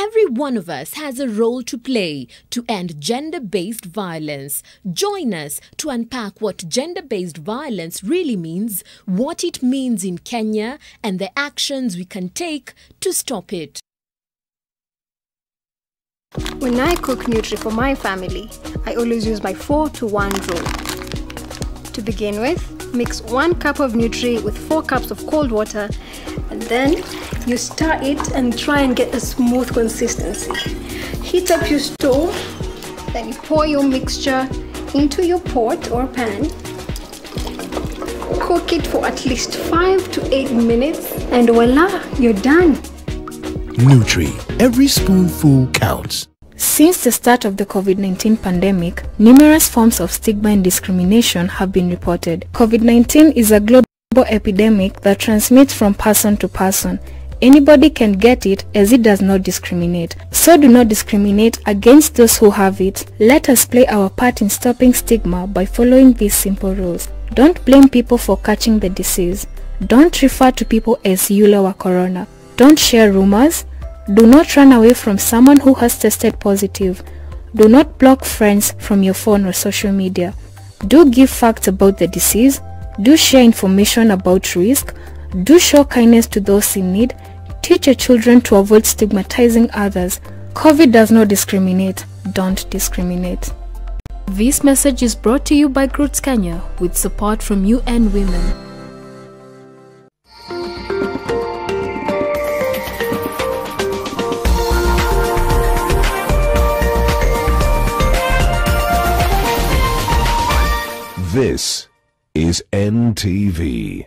Every one of us has a role to play to end gender-based violence. Join us to unpack what gender-based violence really means, what it means in Kenya, and the actions we can take to stop it. When I cook Nutri for my family, I always use my 4-to-1 rule. To begin with, mix 1 cup of Nutri with 4 cups of cold water, and then you stir it and try and get a smooth consistency. Heat up your stove, then you pour your mixture into your pot or pan. Cook it for at least 5 to 8 minutes, and voila, you're done. Nutri, every spoonful counts. Since the start of the COVID-19 pandemic, numerous forms of stigma and discrimination have been reported. COVID-19 is a global epidemic that transmits from person to person. Anybody can get it, as it does not discriminate. So do not discriminate against those who have it. Let us play our part in stopping stigma by following these simple rules. Don't blame people for catching the disease. Don't refer to people as Yule or Corona. Don't share rumors. Do not run away from someone who has tested positive. Do not block friends from your phone or social media. Do give facts about the disease. Do share information about risk. Do show kindness to those in need. Teach your children to avoid stigmatizing others. COVID does not discriminate. Don't discriminate. This message is brought to you by Roots Kenya with support from UN Women. This is NTV.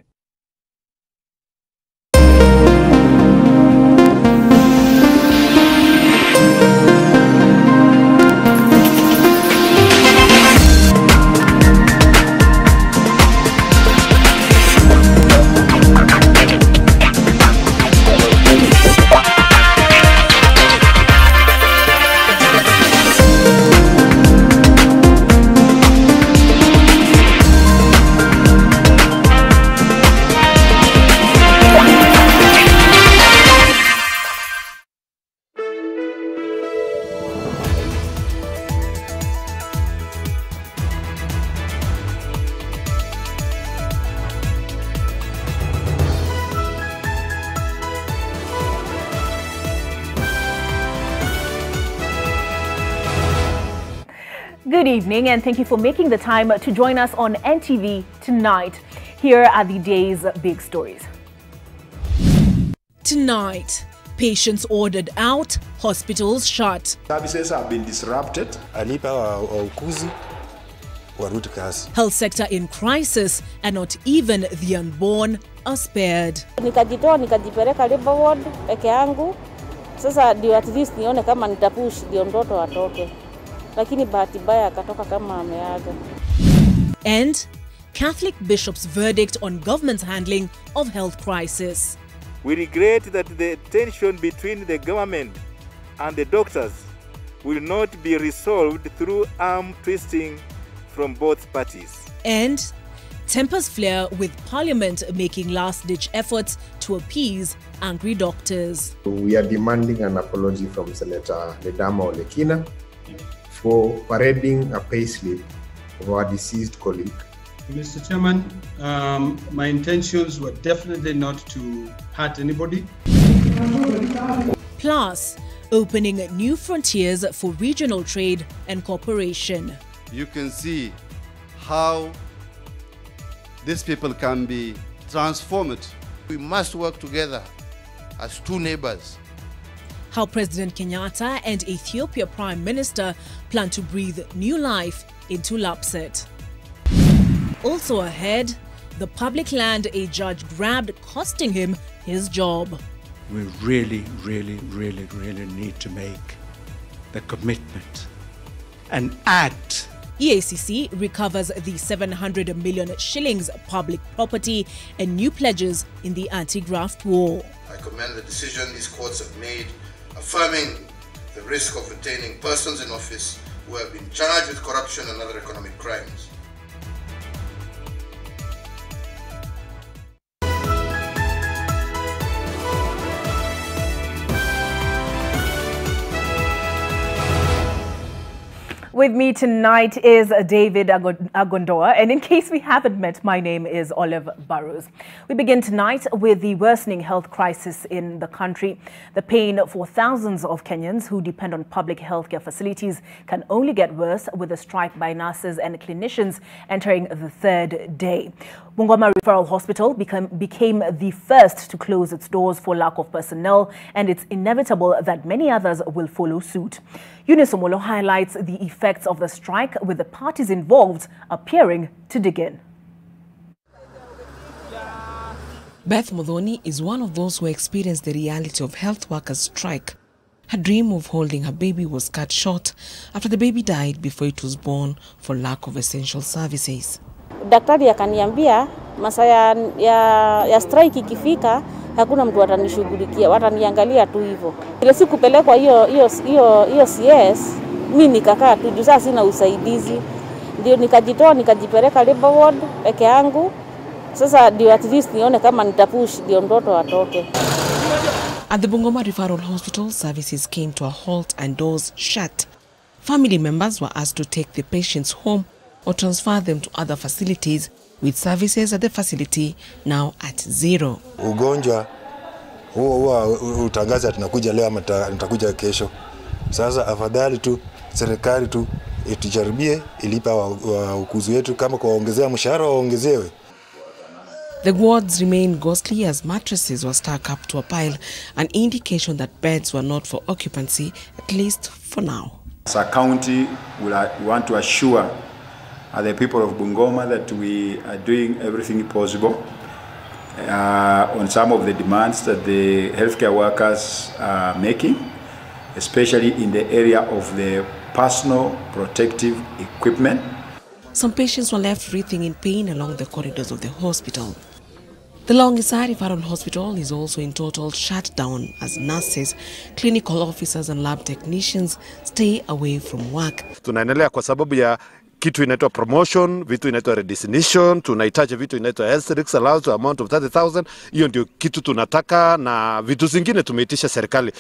Good evening, and thank you for making the time to join us on NTV Tonight. Here are the day's big stories. Tonight, patients ordered out, hospitals shut. Services have been disrupted. Health sector in crisis, and not even the unborn are spared. Nikajitoa nikajipeleka labor ward peke yangu. Sasa ndio at least nione kama nitapush ndio mtoto atoke. Lakini bahati mbaya akatoka kama ameaga. And Catholic bishop's verdict on government's handling of health crisis. We regret that the tension between the government and the doctors will not be resolved through arm twisting from both parties. And tempers flare with Parliament making last-ditch efforts to appease angry doctors. We are demanding an apology from Senator Ledama Olekina for parading a payslip of our deceased colleague. Mr. Chairman, my intentions were definitely not to hurt anybody. Plus, opening new frontiers for regional trade and cooperation. You can see how these people can be transformed. We must work together as two neighbors. How President Kenyatta and Ethiopia Prime Minister plan to breathe new life into Lapset. Also ahead, the public land a judge grabbed, costing him his job. We really need to make the commitment and act. EACC recovers the 700 million shillings public property and new pledges in the anti-graft war. I commend the decision these courts have made, affirming the risk of retaining persons in office who have been charged with corruption and other economic crimes. With me tonight is David Agondoa, and in case we haven't met, my name is Olive Burrows. We begin tonight with the worsening health crisis in the country. The pain for thousands of Kenyans who depend on public healthcare facilities can only get worse with a strike by nurses and clinicians entering the third day. Bungoma Referral Hospital became the first to close its doors for lack of personnel, and it's inevitable that many others will follow suit. Eunice Omolo highlights the effects of the strike, with the parties involved appearing to dig in. Beth Modhoni is one of those who experienced the reality of health workers' strike. Her dream of holding her baby was cut short after the baby died before it was born for lack of essential services. Daktari akaniambia masaa ya strike ikifika hakuna mtu atanishughulikia, wataniangalia tu hivyo. Ile siku pelekwa hiyo CS, mimi nikakaa tu juu sasa sina usaidizi. Ndio nikajitoa nikajipeleka labor ward peke yangu. Sasa ndio at least nione kama nitapush ndio mtoto atoke. At the Bungoma Referral Hospital, services came to a halt and doors shut. Family members were asked to take the patients home or transfer them to other facilities, with services at the facility now at zero. Ugonjwa huwa utangaza tunakuja leo ama tutakuja kesho. Sasa afadhali tu serikali tu itujaribie ilipa wakuzi wetu, kama kuwaongezea mshahara waongezewe. The wards remained ghostly as mattresses were stuck up to a pile, an indication that beds were not for occupancy, at least for now. As a county, we want to assure the people of Bungoma that we are doing everything possible on some of the demands that the healthcare workers are making, especially in the area of the personal protective equipment. Some patients were left writhing in pain along the corridors of the hospital. The Longisari Referral Hospital is also in total shutdown as nurses, clinical officers and lab technicians stay away from work. Tunaendelea kwa sababu ya kitu inaitwa promotion, vitu inaitwa redesignation, tunahitaji vitu inaitwa health risks allowance amount of 30,000. Hiyo ndio kitu tunataka, na vitu zingine tumeitisha serikali.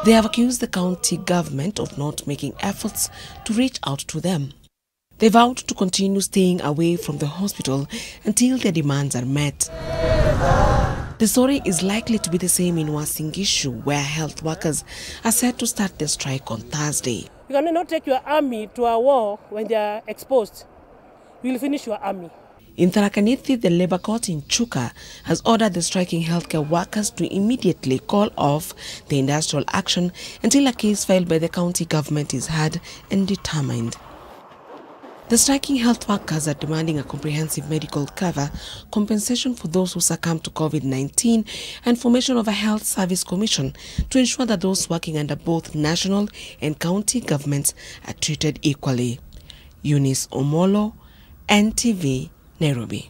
They have accused the county government of not making efforts to reach out to them. They vowed to continue staying away from the hospital until their demands are met. The story is likely to be the same in Uasin Gishu, where health workers are set to start their strike on Thursday. You cannot take your army to a war when they are exposed. You will finish your army. In Tharaka Nithi, the Labour Court in Chuka has ordered the striking healthcare workers to immediately call off the industrial action until a case filed by the county government is heard and determined. The striking health workers are demanding a comprehensive medical cover, compensation for those who succumb to COVID-19, and formation of a health service commission to ensure that those working under both national and county governments are treated equally. Eunice Omolo, NTV, Nairobi.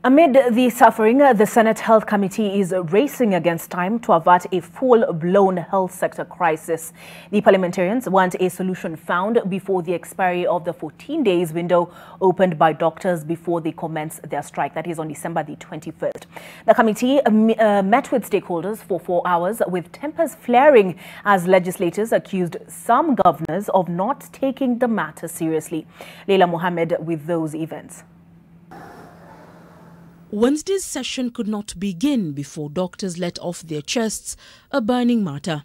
Amid the suffering, the Senate Health Committee is racing against time to avert a full-blown health sector crisis. The parliamentarians want a solution found before the expiry of the 14 days window opened by doctors before they commence their strike. That is on December the 21st. The committee met with stakeholders for 4 hours, with tempers flaring as legislators accused some governors of not taking the matter seriously. Leila Mohammed with those events. Wednesday's session could not begin before doctors let off their chests a burning matter.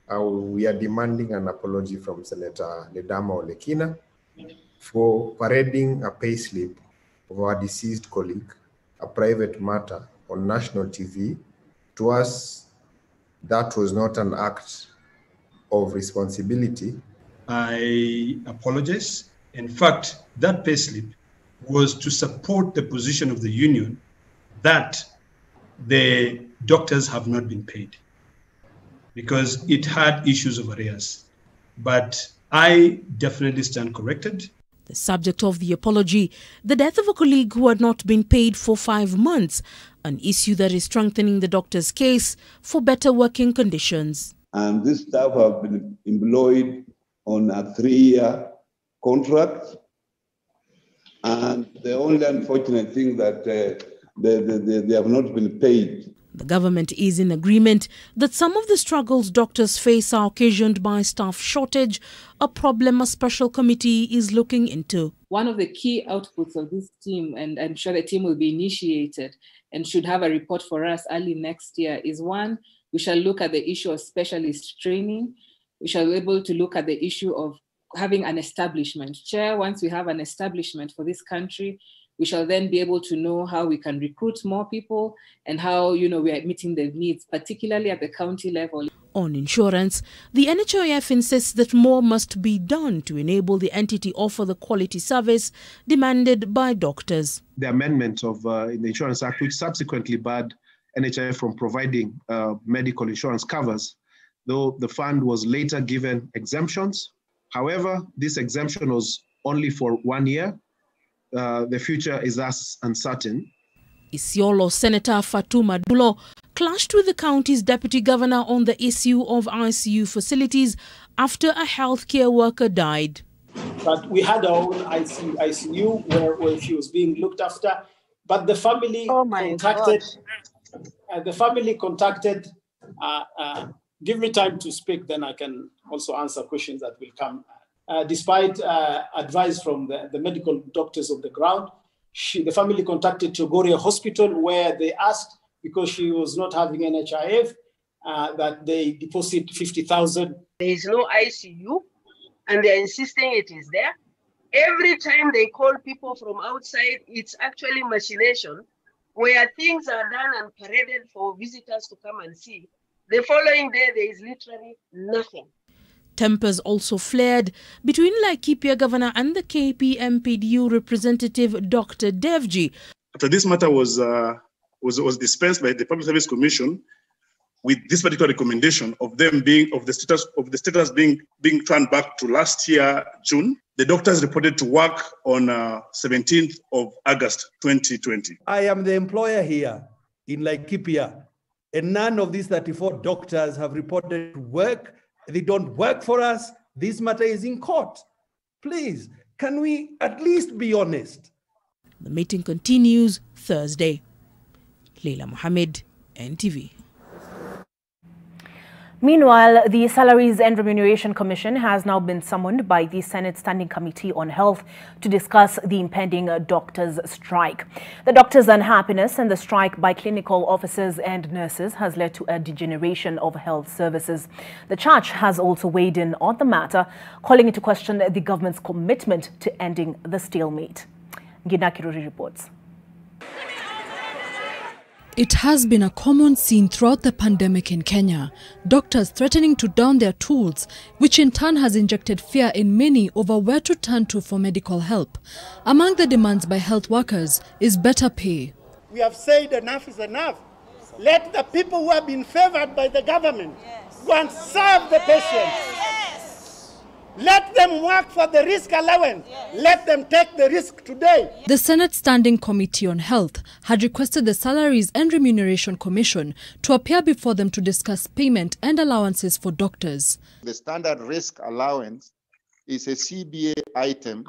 We are demanding an apology from Senator Ledama Olekina for parading a payslip of our deceased colleague, a private matter, on national TV. To us, that was not an act of responsibility. I apologize. In fact, that payslip was to support the position of the union that the doctors have not been paid because it had issues of arrears. But I definitely stand corrected. The subject of the apology, the death of a colleague who had not been paid for 5 months, an issue that is strengthening the doctor's case for better working conditions. And this staff have been employed on a 3-year contract. And the only unfortunate thing that they have not been paid. The government is in agreement that some of the struggles doctors face are occasioned by staff shortage, a problem a special committee is looking into. One of the key outputs of this team, and I'm sure the team will be initiated and should have a report for us early next year, is one, we shall look at the issue of specialist training. We shall be able to look at the issue of having an establishment. Chair, once we have an establishment for this country, we shall then be able to know how we can recruit more people and how, we are meeting the needs, particularly at the county level. On insurance, the NHIF insists that more must be done to enable the entity offer the quality service demanded by doctors. The amendment of in the Insurance Act, which subsequently barred NHIF from providing medical insurance covers, though the fund was later given exemptions. However, this exemption was only for 1 year. The future is thus uncertain. Isiolo Senator Fatuma Dulo clashed with the county's deputy governor on the issue of ICU facilities after a healthcare worker died. But we had our own ICU where she was being looked after. But the family contacted. Give me time to speak, then I can also answer questions that will come. Despite advice from the medical doctors on the ground, the family contacted Chogoria Hospital, where they asked, because she was not having NHIF, that they deposit 50,000. There is no ICU, and they're insisting it is there. Every time they call people from outside, it's actually machination, where things are done and paraded for visitors to come and see. The following day, there is literally nothing. Tempers also flared between Laikipia Governor and the KPMPDU representative Dr. Devji. After this matter was dispensed by the Public Service Commission with this particular recommendation of them being the status being turned back to last year June, the doctors reported to work on 17th of August 2020. I am the employer here in Laikipia, and none of these 34 doctors have reported to work. They don't work for us. This matter is in court. Please, can we at least be honest? The meeting continues Thursday. Leila Mohammed, NTV. Meanwhile, the Salaries and Remuneration Commission has now been summoned by the Senate Standing Committee on Health to discuss the impending doctors' strike. The doctors' unhappiness and the strike by clinical officers and nurses has led to a degeneration of health services. The church has also weighed in on the matter, calling into question the government's commitment to ending the stalemate. Gina Kiruri reports. It has been a common scene throughout the pandemic in Kenya, doctors threatening to down their tools, which in turn has injected fear in many over where to turn to for medical help. Among the demands by health workers is better pay. We have said enough is enough. Let the people who have been favored by the government go and serve the patients. Let them work for the risk allowance. Let them take the risk today. The Senate Standing Committee on Health had requested the Salaries and Remuneration Commission to appear before them to discuss payment and allowances for doctors. The standard risk allowance is a CBA item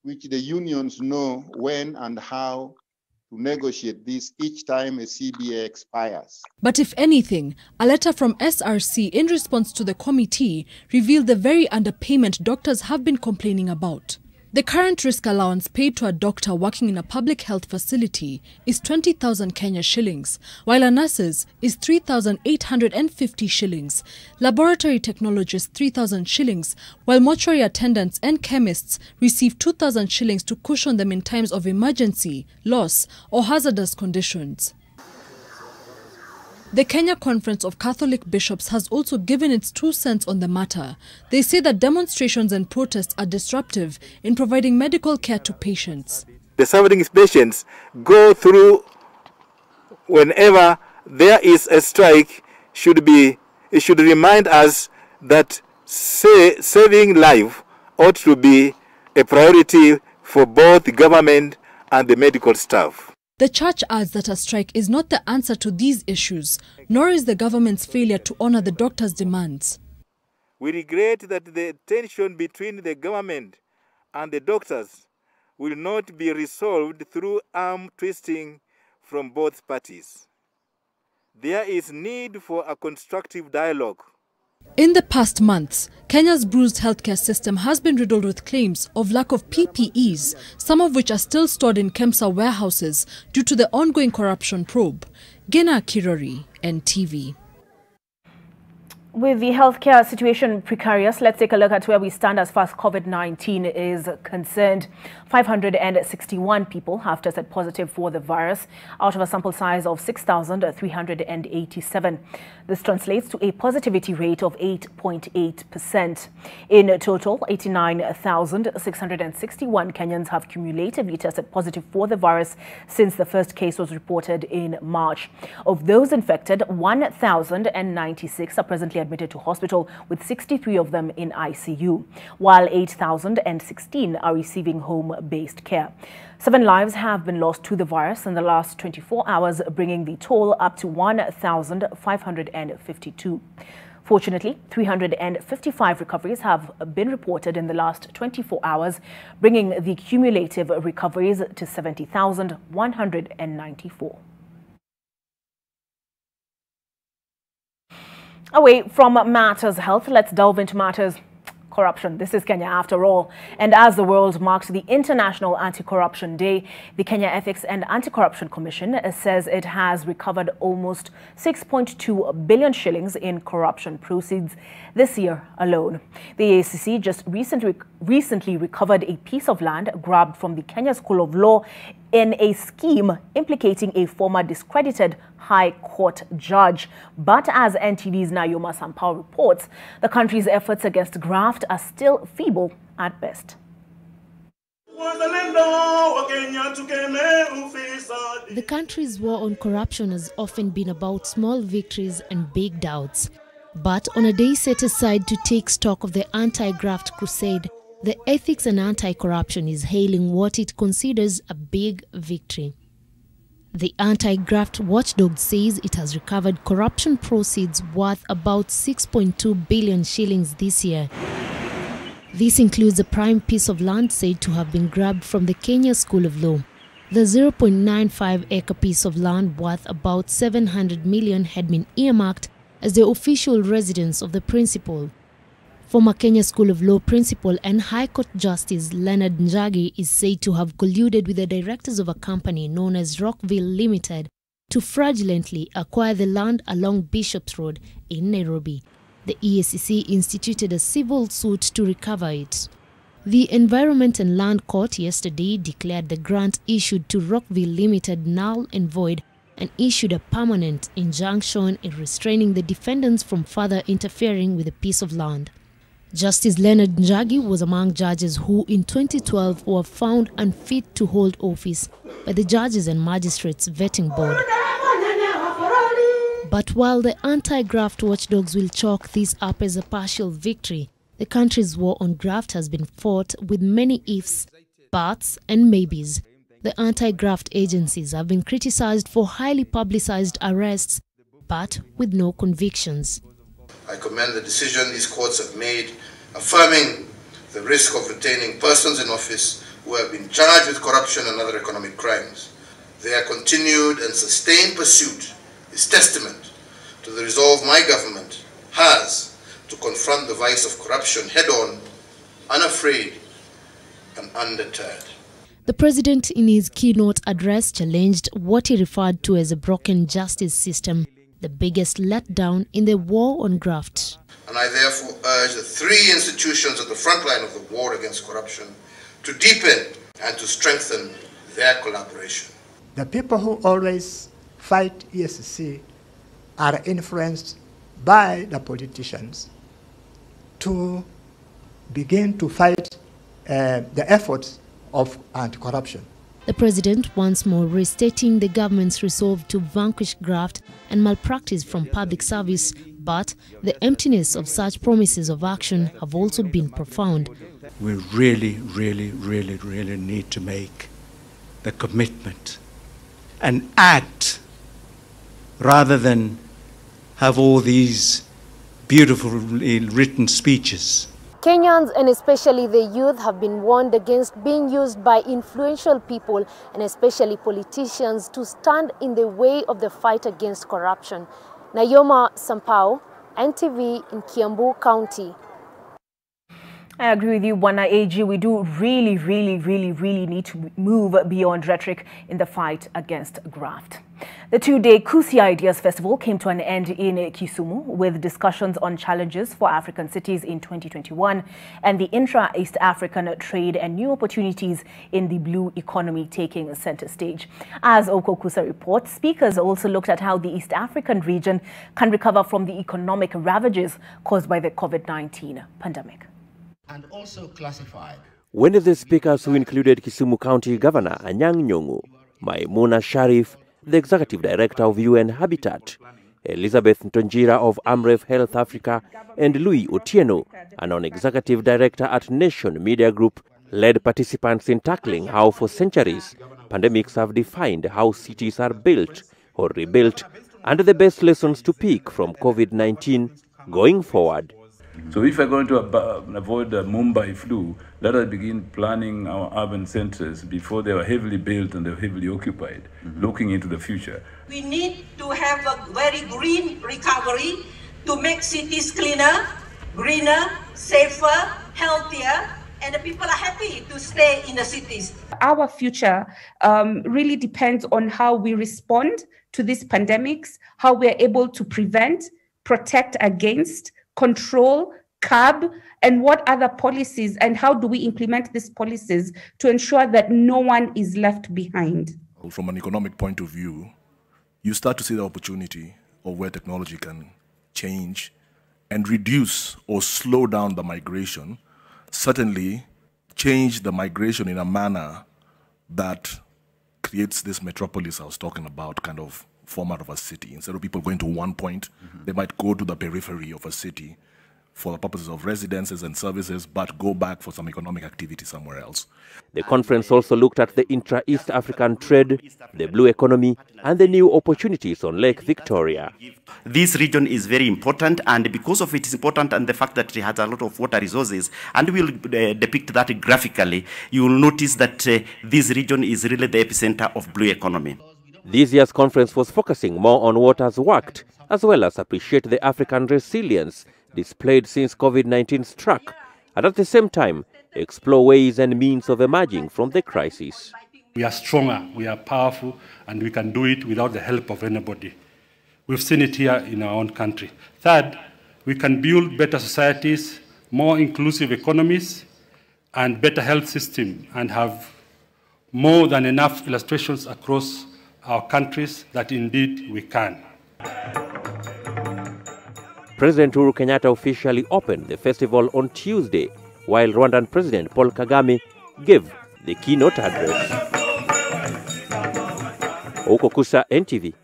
which the unions know when and how to negotiate this each time a CBA expires. But if anything, a letter from SRC in response to the committee revealed the very underpayment doctors have been complaining about. The current risk allowance paid to a doctor working in a public health facility is 20,000 Kenya shillings, while a nurse's is 3,850 shillings, laboratory technologists 3,000 shillings, while mortuary attendants and chemists receive 2,000 shillings to cushion them in times of emergency, loss, or hazardous conditions. The Kenya Conference of Catholic Bishops has also given its 2 cents on the matter. They say that demonstrations and protests are disruptive in providing medical care to patients. The suffering patients go through whenever there is a strike. It should remind us that saving life ought to be a priority for both the government and the medical staff. The church adds that a strike is not the answer to these issues, nor is the government's failure to honor the doctors' demands. We regret that the tension between the government and the doctors will not be resolved through arm twisting from both parties. there is need for a constructive dialogue. In the past months, Kenya's bruised healthcare system has been riddled with claims of lack of PPEs, some of which are still stored in KEMSA warehouses due to the ongoing corruption probe. Gena Kirori, NTV. With the healthcare situation precarious, let's take a look at where we stand as far as COVID-19 is concerned. 561 people have tested positive for the virus out of a sample size of 6,387. This translates to a positivity rate of 8.8%. In total, 89,661 Kenyans have cumulatively tested positive for the virus since the first case was reported in March. Of those infected, 1,096 are presently admitted to hospital, with 63 of them in ICU, while 8,016 are receiving home-based care. 7 lives have been lost to the virus in the last 24 hours, bringing the toll up to 1,552. Fortunately, 355 recoveries have been reported in the last 24 hours, bringing the cumulative recoveries to 70,194. Away from matters health, let's delve into matters corruption. This is Kenya after all. And as the world marks the International Anti-Corruption Day, the Kenya Ethics and Anti-Corruption Commission says it has recovered almost 6.2 billion shillings in corruption proceeds this year alone. The ACC just recently recovered a piece of land grabbed from the Kenya School of Law in a scheme implicating a former discredited High Court judge. But as NTV's Nayoma Sampao reports, the country's efforts against graft are still feeble at best. The country's war on corruption has often been about small victories and big doubts. But on a day set aside to take stock of the anti-graft crusade, the Ethics and Anti-Corruption is hailing what it considers a big victory. The anti-graft watchdog says it has recovered corruption proceeds worth about 6.2 billion shillings this year. This includes a prime piece of land said to have been grabbed from the Kenya School of Law. The 0.95-acre piece of land worth about 700 million had been earmarked as the official residence of the principal. Former Kenya School of Law principal and High Court Justice Leonard Njagi is said to have colluded with the directors of a company known as Rockville Limited to fraudulently acquire the land along Bishops Road in Nairobi. The EACC instituted a civil suit to recover it. The Environment and Land Court yesterday declared the grant issued to Rockville Limited null and void and issued a permanent injunction in restraining the defendants from further interfering with a piece of land. Justice Leonard Njagi was among judges who in 2012 were found unfit to hold office by the Judges and Magistrates Vetting Board. But while the anti-graft watchdogs will chalk this up as a partial victory, the country's war on graft has been fought with many ifs, buts and maybes. The anti-graft agencies have been criticized for highly publicized arrests, but with no convictions. I commend the decision these courts have made, affirming the risk of retaining persons in office who have been charged with corruption and other economic crimes. Their continued and sustained pursuit is testament to the resolve my government has to confront the vice of corruption head-on, unafraid and undeterred. The president in his keynote address challenged what he referred to as a broken justice system, the biggest letdown in the war on graft. And I therefore urge the 3 institutions at the front line of the war against corruption to deepen and to strengthen their collaboration. The people who always fight EACC are influenced by the politicians to begin to fight the efforts of anti-corruption. The president once more restating the government's resolve to vanquish graft and malpractice from public service, but the emptiness of such promises of action have also been profound. We really need to make the commitment and act rather than have all these beautifully written speeches. Kenyans and especially the youth have been warned against being used by influential people and especially politicians to stand in the way of the fight against corruption. Nayoma Sampao, NTV in Kiambu County. I agree with you, Bwana AG. We do really need to move beyond rhetoric in the fight against graft. The two-day Kusi Ideas Festival came to an end in Kisumu with discussions on challenges for African cities in 2021 and the intra-East African trade and new opportunities in the blue economy taking center stage. As Okusa reports, speakers also looked at how the East African region can recover from the economic ravages caused by the COVID-19 pandemic. And also classified. One of the speakers who included Kisumu County Governor Anyang' Nyong'o, Maimuna Sharif, the Executive Director of UN Habitat, Elizabeth Ntonjira of Amref Health Africa, and Louis Otieno, a non-executive director at Nation Media Group, led participants in tackling how for centuries pandemics have defined how cities are built or rebuilt and the best lessons to pick from COVID-19 going forward. So if we're going to avoid the Mumbai flu, let us begin planning our urban centers before they were heavily built and they were heavily occupied, looking into the future. We need to have a very green recovery to make cities cleaner, greener, safer, healthier, and the people are happy to stay in the cities. Our future really depends on how we respond to these pandemics, how we are able to prevent, protect against, control, curb, and what other policies and how do we implement these policies to ensure that no one is left behind. From an economic point of view, you start to see the opportunity of where technology can change and reduce or slow down the migration, certainly change the migration in a manner that creates this metropolis I was talking about, kind of format of a city. Instead of people going to one point, they might go to the periphery of a city for the purposes of residences and services, but go back for some economic activity somewhere else. The conference also looked at the intra-East African trade, the blue economy, and the new opportunities on Lake Victoria. This region is very important, and because of its important and the fact that it has a lot of water resources, and we will depict that graphically, you will notice that this region is really the epicenter of blue economy. This year's conference was focusing more on what has worked, as well as appreciate the African resilience displayed since COVID-19 struck, and at the same time, explore ways and means of emerging from the crisis. We are stronger, we are powerful, and we can do it without the help of anybody. We've seen it here in our own country. Third, we can build better societies, more inclusive economies, and better health system, and have more than enough illustrations across our countries that indeed we can. President Uhuru Kenyatta officially opened the festival on Tuesday, while Rwandan President Paul Kagame gave the keynote address. Okusa, NTV.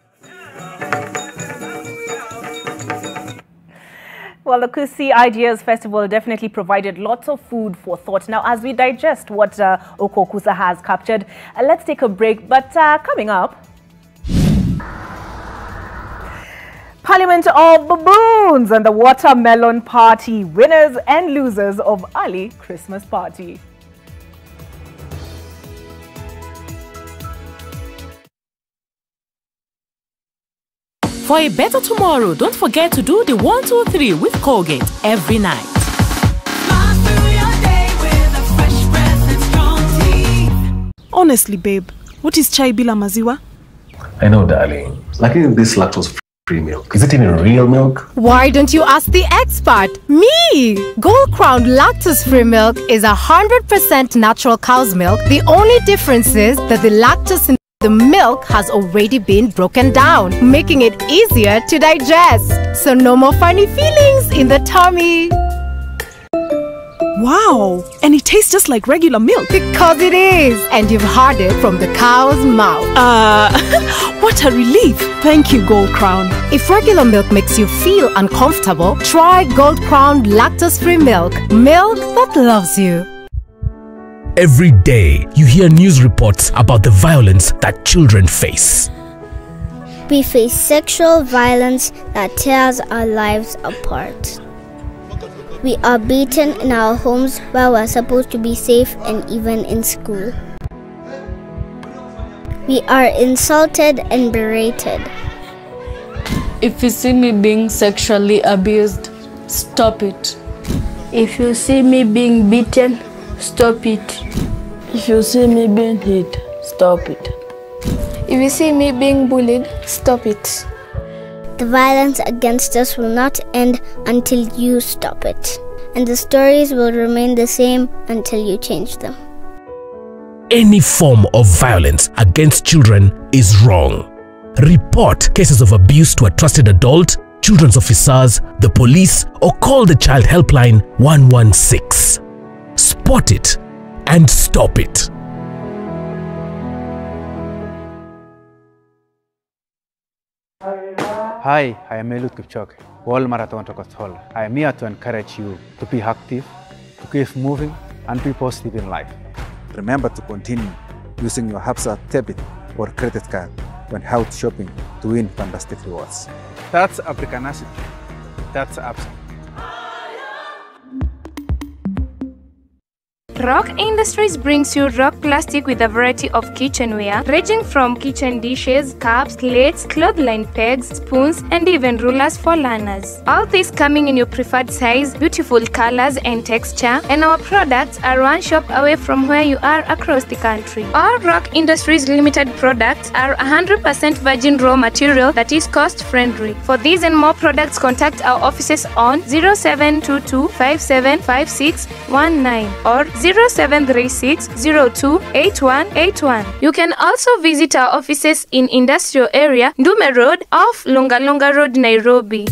Well, the Kusi Ideas Festival definitely provided lots of food for thought. Now, as we digest what Okusa has captured, let's take a break. But coming up, Parliament of Baboons and the Watermelon Party, winners and losers of early Christmas party. For a better tomorrow, don't forget to do the 1, 2, 3 with Colgate every night. Honestly, babe, what is chai bila maziwa? I know, darling. Like this lactose-free milk. Is it even real milk? Why don't you ask the expert, me? Gold Crown lactose-free milk is 100% natural cow's milk. The only difference is that the lactose in the milk has already been broken down, making it easier to digest. So no more funny feelings in the tummy. Wow, and it tastes just like regular milk. Because it is, and you've heard it from the cow's mouth. What a relief. Thank you, Gold Crown. If regular milk makes you feel uncomfortable, try Gold Crown lactose-free milk. Milk that loves you. Every day, you hear news reports about the violence that children face. We face sexual violence that tears our lives apart. We are beaten in our homes where we're supposed to be safe and even in school. We are insulted and berated. If you see me being sexually abused, stop it. If you see me being beaten, stop it. If you see me being hit, stop it. If you see me being bullied, stop it. The violence against us will not end until you stop it. And the stories will remain the same until you change them. Any form of violence against children is wrong. Report cases of abuse to a trusted adult, children's officers, the police, or call the child helpline 116. Spot it and stop it. Hi, I am Eliud Kipchoge, World Marathon Record holder. I am here to encourage you to be active, to keep moving, and be positive in life. Remember to continue using your Hapsa debit or credit card when out shopping to win fantastic rewards. That's Africanacity. That's Hapsa. Rock Industries brings you rock plastic with a variety of kitchenware, ranging from kitchen dishes, cups, plates, clothesline pegs, spoons, and even rulers for learners. All this coming in your preferred size, beautiful colors and texture, and our products are one shop away from where you are across the country. All Rock Industries Limited products are 100% virgin raw material that is cost-friendly. For these and more products, contact our offices on 0722 575619 or 0736-02-8181. You can also visit our offices in Industrial Area, Ndume Road, off Lunga Lunga Road, Nairobi.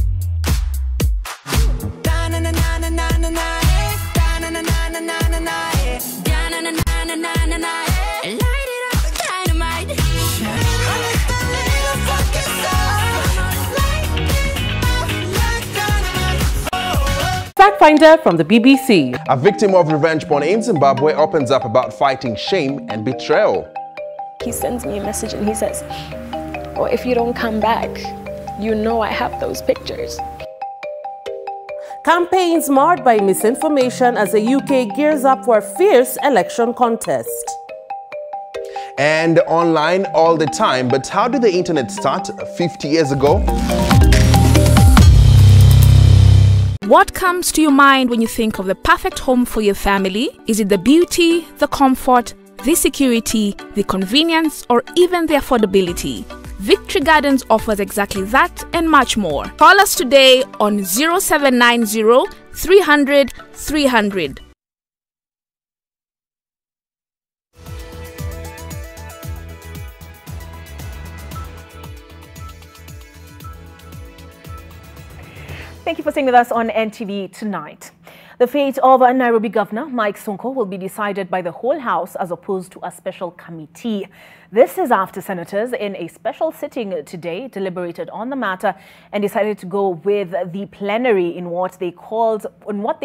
Fact finder from the BBC. A victim of revenge porn in Zimbabwe opens up about fighting shame and betrayal. He sends me a message and he says, "Oh, if you don't come back, you know I have those pictures." Campaigns marred by misinformation as the UK gears up for a fierce election contest. And online all the time, but how did the internet start 50 years ago? What comes to your mind when you think of the perfect home for your family? Is it the beauty, the comfort, the security, the convenience, or even the affordability? Victory Gardens offers exactly that and much more. Call us today on 0790 300 300. Thank you for staying with us on NTV Tonight. The fate of Nairobi Governor Mike Sonko will be decided by the whole House as opposed to a special committee. This is after senators in a special sitting today deliberated on the matter and decided to go with the plenary in what they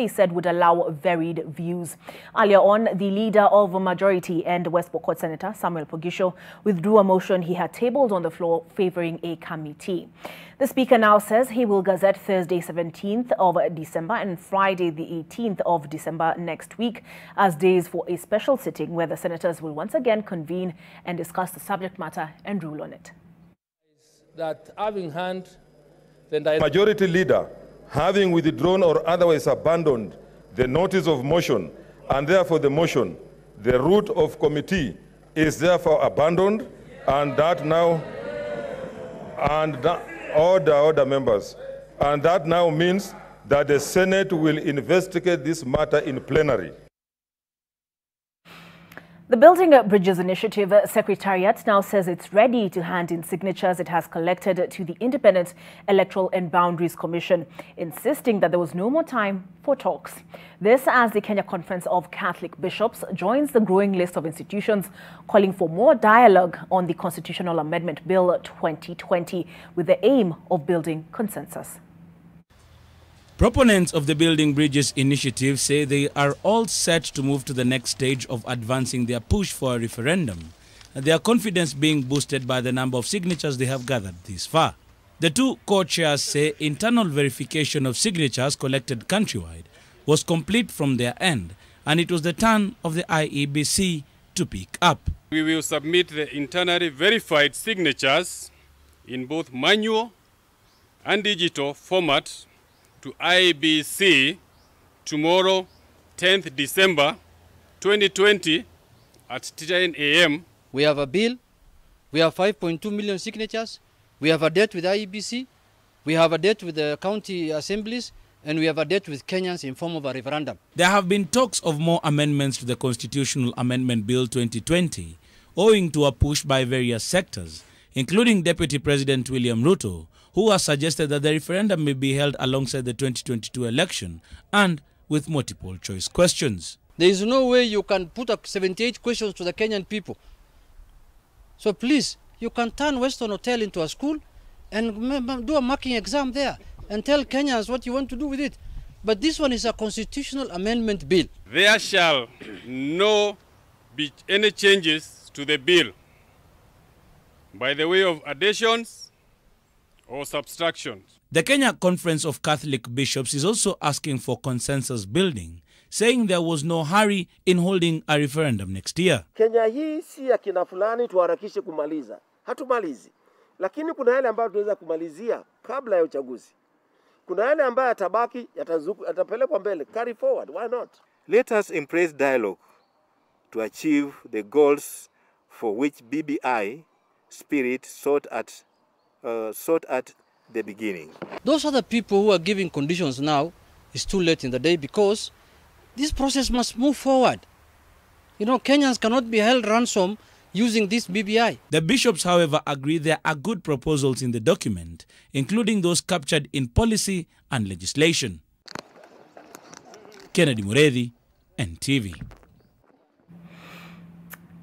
said would allow varied views. Earlier on, the leader of a majority and West Pokot Senator Samuel Pogisho withdrew a motion he had tabled on the floor favoring a committee. The Speaker now says he will gazette Thursday 17th of December and Friday the 18th of December next week as days for a special sitting where the senators will once again convene and discuss the subject matter and rule on it. That having hand the majority leader having withdrawn or otherwise abandoned the notice of motion and therefore the motion, the route of committee is therefore abandoned and that now order members, and that now means that the Senate will investigate this matter in plenary. The Building Bridges Initiative Secretariat now says it's ready to hand in signatures it has collected to the Independent Electoral and Boundaries Commission, insisting that there was no more time for talks. This as the Kenya Conference of Catholic Bishops joins the growing list of institutions calling for more dialogue on the Constitutional Amendment Bill 2020 with the aim of building consensus. Proponents of the Building Bridges initiative say they are all set to move to the next stage of advancing their push for a referendum, and their confidence being boosted by the number of signatures they have gathered this far. The two co-chairs say internal verification of signatures collected countrywide was complete from their end, and it was the turn of the IEBC to pick up. We will submit the internally verified signatures in both manual and digital format to IEBC tomorrow, 10th December 2020 at 10 a.m. We have a bill. We have 5.2 million signatures. We have a debt with IEBC. We have a debt with the county assemblies. And we have a debt with Kenyans in form of a referendum. There have been talks of more amendments to the Constitutional Amendment Bill 2020, owing to a push by various sectors, including Deputy President William Ruto, who has suggested that the referendum may be held alongside the 2022 election and with multiple choice questions. There is no way you can put up 78 questions to the Kenyan people. So please, you can turn Western Hotel into a school and do a marking exam there and tell Kenyans what you want to do with it. But this one is a constitutional amendment bill. There shall no be any changes to the bill by the way of additions or subtractions. The Kenya Conference of Catholic Bishops is also asking for consensus building, saying there was no hurry in holding a referendum next year. Kenya hii si ya kina fulani tuharakishe kumaliza. Hatumalizi. Lakini kuna yale ambayo tunaweza kumalizia kabla ya uchaguzi. Kuna yale ambayo yatabaki yatapelekwa mbele. Carry forward. Why not? Let us embrace dialogue to achieve the goals for which BBI spirit sought at the beginning. Those are the people who are giving conditions now. It's too late in the day because this process must move forward. You know, Kenyans cannot be held ransom using this BBI. The bishops, however, agree there are good proposals in the document, including those captured in policy and legislation. Kennedy Muredi, NTV.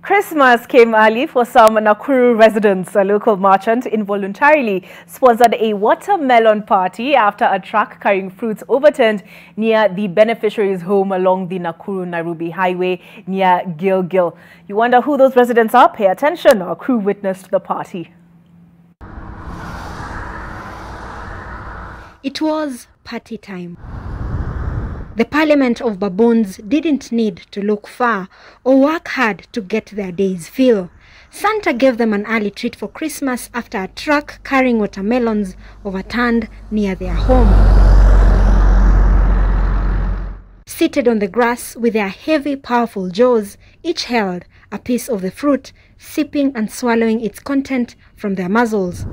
Christmas came early for some Nakuru residents. A local merchant involuntarily sponsored a watermelon party after a truck carrying fruits overturned near the beneficiary's home along the Nakuru-Nairobi highway near Gilgil. You wonder who those residents are? Pay attention. Our crew witnessed the party. It was party time. The Parliament of Baboons didn't need to look far or work hard to get their day's fill. Santa gave them an early treat for Christmas after a truck carrying watermelons overturned near their home. Seated on the grass with their heavy, powerful jaws, each held a piece of the fruit, sipping and swallowing its content from their muzzles.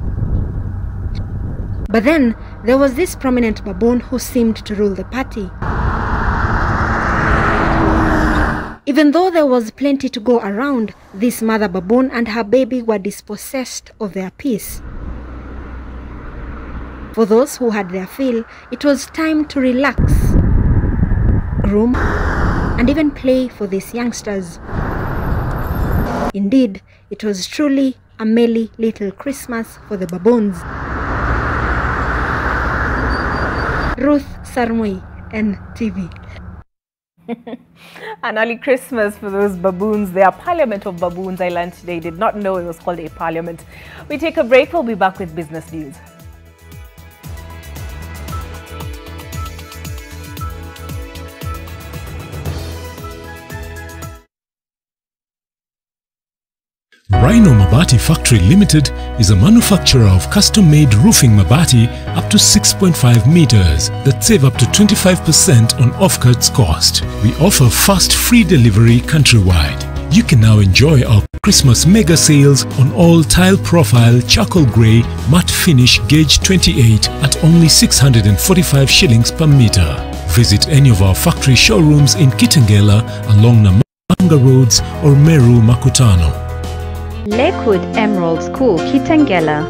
But then, there was this prominent baboon who seemed to rule the party. Even though there was plenty to go around, this mother baboon and her baby were dispossessed of their peace. For those who had their fill, it was time to relax, groom, and even play for these youngsters. Indeed, it was truly a merry little Christmas for the baboons. Ruth Sarmoi, NTV. An early Christmas for those baboons. Their Parliament of Baboons, I learned today, did not know it was called a parliament. We take a break. We'll be back with business news. Rhino Mabati Factory Limited is a manufacturer of custom-made roofing mabati up to 6.5 meters that save up to 25% on off-cuts cost. We offer fast free delivery countrywide. You can now enjoy our Christmas mega sales on all tile profile charcoal grey matte finish gauge 28 at only 645 shillings per meter. Visit any of our factory showrooms in Kitengela along Namanga Roads or Meru Makutano. Lakewood Emerald School, Kitengela.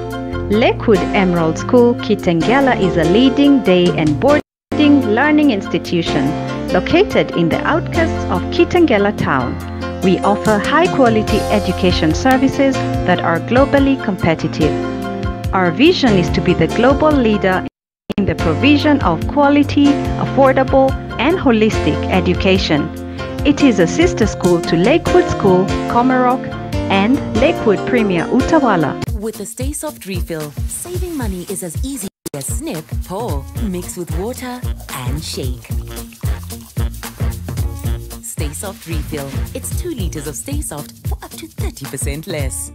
Lakewood Emerald School, Kitengela is a leading day and boarding learning institution located in the outskirts of Kitengela town. We offer high-quality education services that are globally competitive. Our vision is to be the global leader in the provision of quality, affordable, and holistic education. It is a sister school to Lakewood School, Komarok, and Lakewood Premier Utawala. With the Stay Soft refill, saving money is as easy as snip, pour, mix with water and shake. Soft refill. It's 2 liters of Stay Soft for up to 30% less.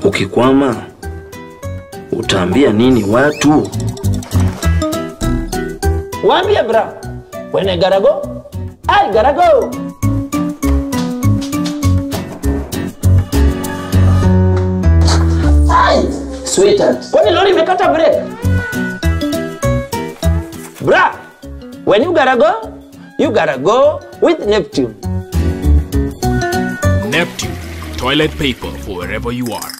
Ukikwama utaambia nini watu? Waambie bra, when I gotta go, I gotta go. Ay, sweetheart, kwani lori imekata break? Bra, when you gotta go with Neptune. Neptune, toilet paper for wherever you are.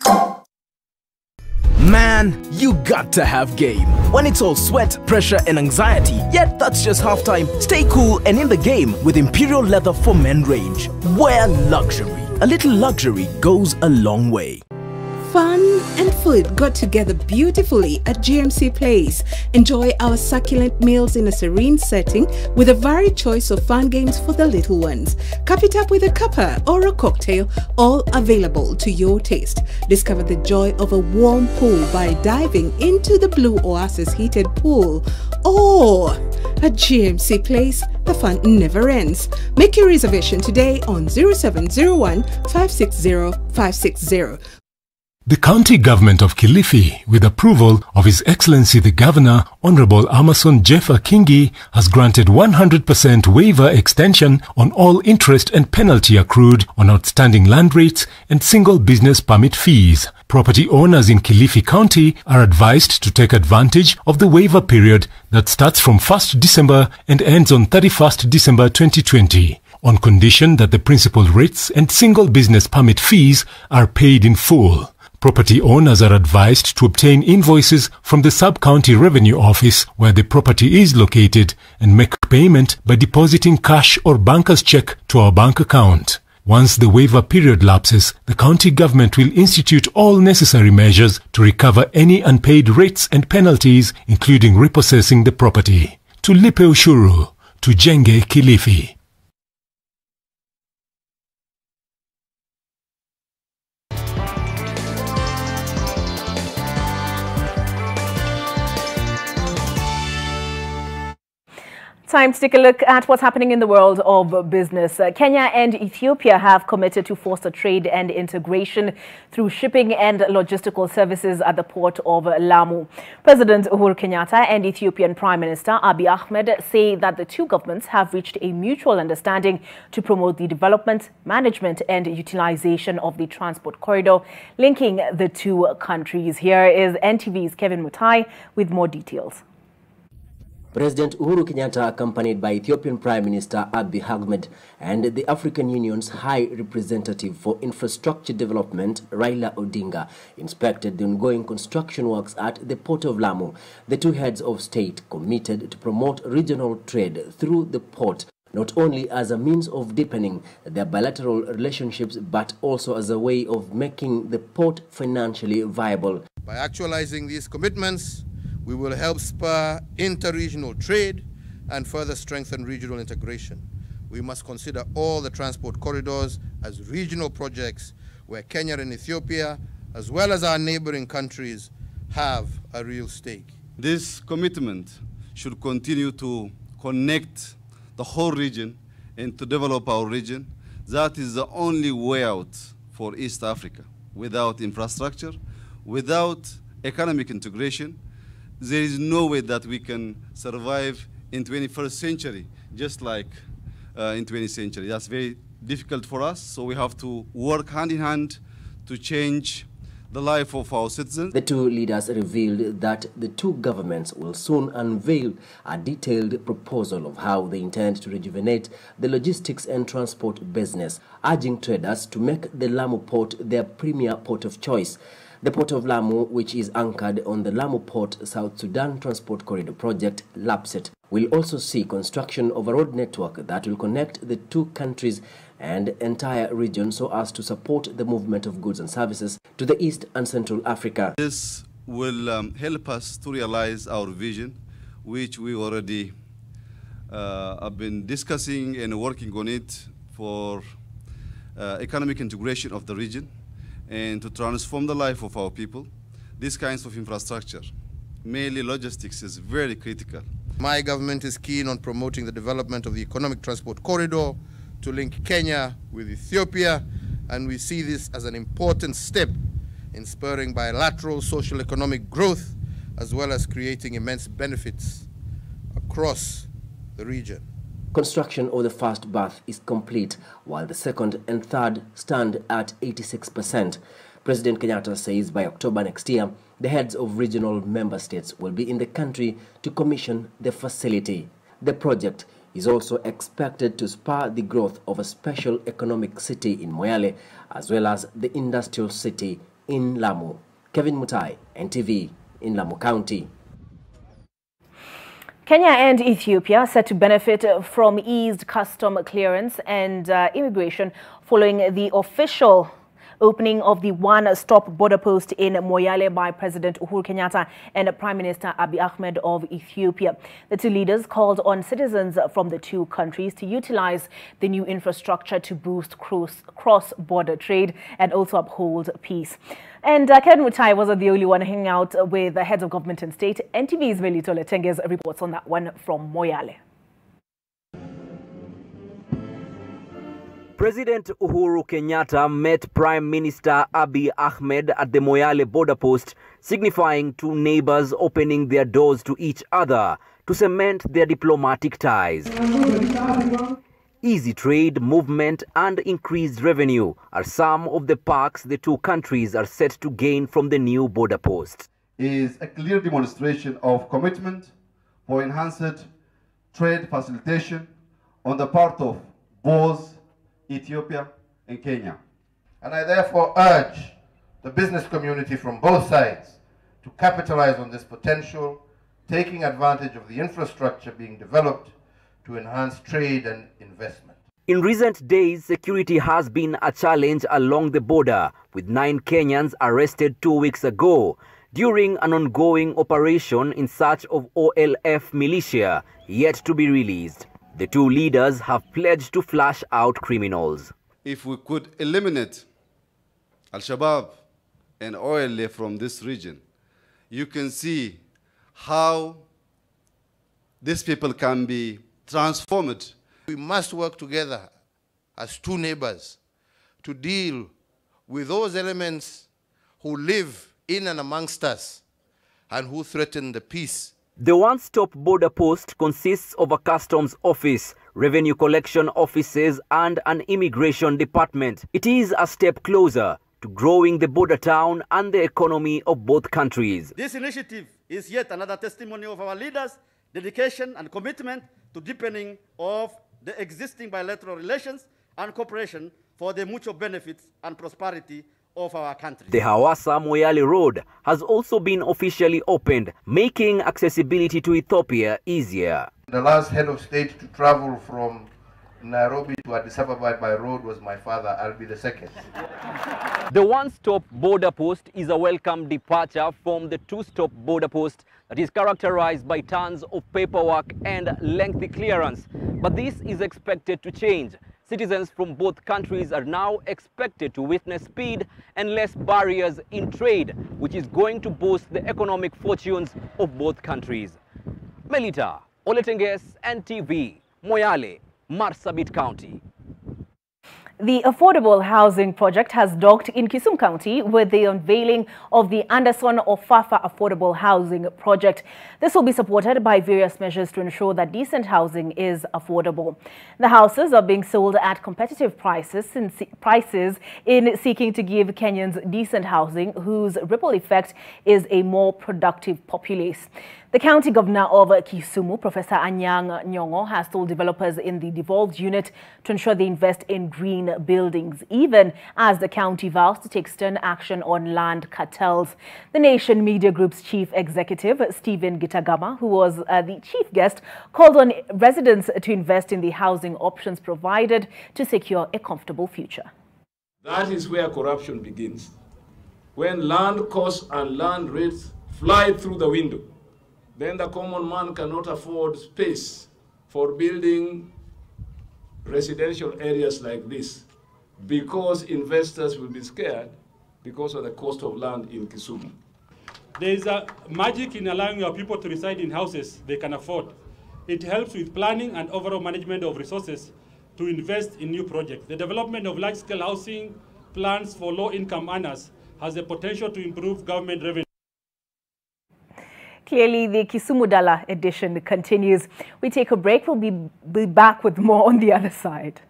Man, you got to have game. When it's all sweat, pressure and anxiety, yet that's just halftime. Stay cool and in the game with Imperial Leather for Men range. Wear luxury. A little luxury goes a long way. Fun and food go together beautifully at GMC Place. Enjoy our succulent meals in a serene setting with a varied choice of fun games for the little ones. Cup it up with a cuppa or a cocktail, all available to your taste. Discover the joy of a warm pool by diving into the Blue Oasis heated pool. Or at GMC Place, the fun never ends. Make your reservation today on 0701 560 560. The county government of Kilifi, with approval of His Excellency the Governor, Honorable Amason Jeffa Kingi, has granted 100% waiver extension on all interest and penalty accrued on outstanding land rates and single business permit fees. Property owners in Kilifi County are advised to take advantage of the waiver period that starts from 1st December and ends on 31st December 2020, on condition that the principal rates and single business permit fees are paid in full. Property owners are advised to obtain invoices from the Sub-County Revenue Office where the property is located and make payment by depositing cash or banker's check to our bank account. Once the waiver period lapses, the county government will institute all necessary measures to recover any unpaid rates and penalties, including repossessing the property. Tulipe ushuru, tujenge Kilifi. Time to take a look at what's happening in the world of business. Kenya and Ethiopia have committed to foster trade and integration through shipping and logistical services at the port of Lamu. President Uhuru Kenyatta and Ethiopian Prime Minister Abiy Ahmed say that the two governments have reached a mutual understanding to promote the development, management and utilization of the transport corridor linking the two countries. Here is NTV's Kevin Mutai with more details. President Uhuru Kenyatta, accompanied by Ethiopian Prime Minister Abiy Ahmed and the African Union's High Representative for Infrastructure Development, Raila Odinga, inspected the ongoing construction works at the Port of Lamu. The two heads of state committed to promote regional trade through the port, not only as a means of deepening their bilateral relationships, but also as a way of making the port financially viable. By actualizing these commitments, we will help spur inter-regional trade and further strengthen regional integration. We must consider all the transport corridors as regional projects where Kenya and Ethiopia, as well as our neighboring countries, have a real stake. This commitment should continue to connect the whole region and to develop our region. That is the only way out for East Africa. Without infrastructure, without economic integration, there is no way that we can survive in 21st century, just like in 20th century. That's very difficult for us, so we have to work hand in hand to change the life of our citizens. The two leaders revealed that the two governments will soon unveil a detailed proposal of how they intend to rejuvenate the logistics and transport business, urging traders to make the Lamu port their premier port of choice. The Port of Lamu, which is anchored on the Lamu Port South Sudan Transport Corridor Project, LAPSET, will also see construction of a road network that will connect the two countries and entire region so as to support the movement of goods and services to the East and Central Africa. This will help us to realize our vision, which we already I've been discussing and working on it for economic integration of the region and to transform the life of our people. These kinds of infrastructure, mainly logistics, is very critical. My government is keen on promoting the development of the economic transport corridor to link Kenya with Ethiopia, and we see this as an important step in spurring bilateral social economic growth, as well as creating immense benefits across the region. Construction of the first berth is complete, while the second and third stand at 86%. President Kenyatta says by October next year, the heads of regional member states will be in the country to commission the facility. The project is also expected to spur the growth of a special economic city in Moyale, as well as the industrial city in Lamu. Kevin Mutai, NTV, in Lamu County. Kenya and Ethiopia set to benefit from eased custom clearance and immigration following the official opening of the one-stop border post in Moyale by President Uhuru Kenyatta and Prime Minister Abiy Ahmed of Ethiopia. The two leaders called on citizens from the two countries to utilize the new infrastructure to boost cross-border trade and also uphold peace. And Kevin Mutai wasn't the only one hanging out with the heads of government and state. NTV's Melito Letenge's reports on that one from Moyale. President Uhuru Kenyatta met Prime Minister Abiy Ahmed at the Moyale border post, signifying two neighbors opening their doors to each other to cement their diplomatic ties. Easy trade, movement and increased revenue are some of the perks the two countries are set to gain from the new border post. Is a clear demonstration of commitment for enhanced trade facilitation on the part of both Ethiopia and Kenya. And I therefore urge the business community from both sides to capitalize on this potential, taking advantage of the infrastructure being developed to enhance trade and investment. In recent days, security has been a challenge along the border, with 9 Kenyans arrested 2 weeks ago during an ongoing operation in search of OLF militia yet to be released. The two leaders have pledged to flush out criminals. If we could eliminate Al-Shabaab and OLF from this region, you can see how these people can be transformed. We must work together as two neighbors to deal with those elements who live in and amongst us and who threaten the peace. The one-stop border post consists of a customs office, revenue collection offices and an immigration department. It is a step closer to growing the border town and the economy of both countries. This initiative is yet another testimony of our leaders' dedication and commitment to deepening of the existing bilateral relations and cooperation for the mutual benefits and prosperity of our country. The Hawassa-Moyale Road has also been officially opened, making accessibility to Ethiopia easier. The last head of state to travel from Nairobi to Addis Ababa by road was my father. I'll be the second. The one-stop border post is a welcome departure from the two-stop border post that is characterized by tons of paperwork and lengthy clearance. But this is expected to change. Citizens from both countries are now expected to witness speed and less barriers in trade, which is going to boost the economic fortunes of both countries. Melita Oletenges, NTV, Moyale, Marsabit County. The affordable housing project has docked in Kisumu County with the unveiling of the Anderson Ofafa Affordable Housing Project. This will be supported by various measures to ensure that decent housing is affordable. The houses are being sold at competitive prices in seeking to give Kenyans decent housing, whose ripple effect is a more productive populace. The county governor of Kisumu, Professor Anyang' Nyong'o, has told developers in the devolved unit to ensure they invest in green buildings, even as the county vows to take stern action on land cartels. The Nation Media Group's chief executive, Stephen Gitagama, who was the chief guest, called on residents to invest in the housing options provided to secure a comfortable future. That is where corruption begins. When land costs and land rates fly through the window, then the common man cannot afford space for building residential areas like this, because investors will be scared because of the cost of land in Kisumu. There is a magic in allowing your people to reside in houses they can afford. It helps with planning and overall management of resources to invest in new projects. The development of large-scale housing plans for low-income earners has the potential to improve government revenue. Clearly, the Kisumu Dala edition continues. We take a break. We'll be back with more on the other side.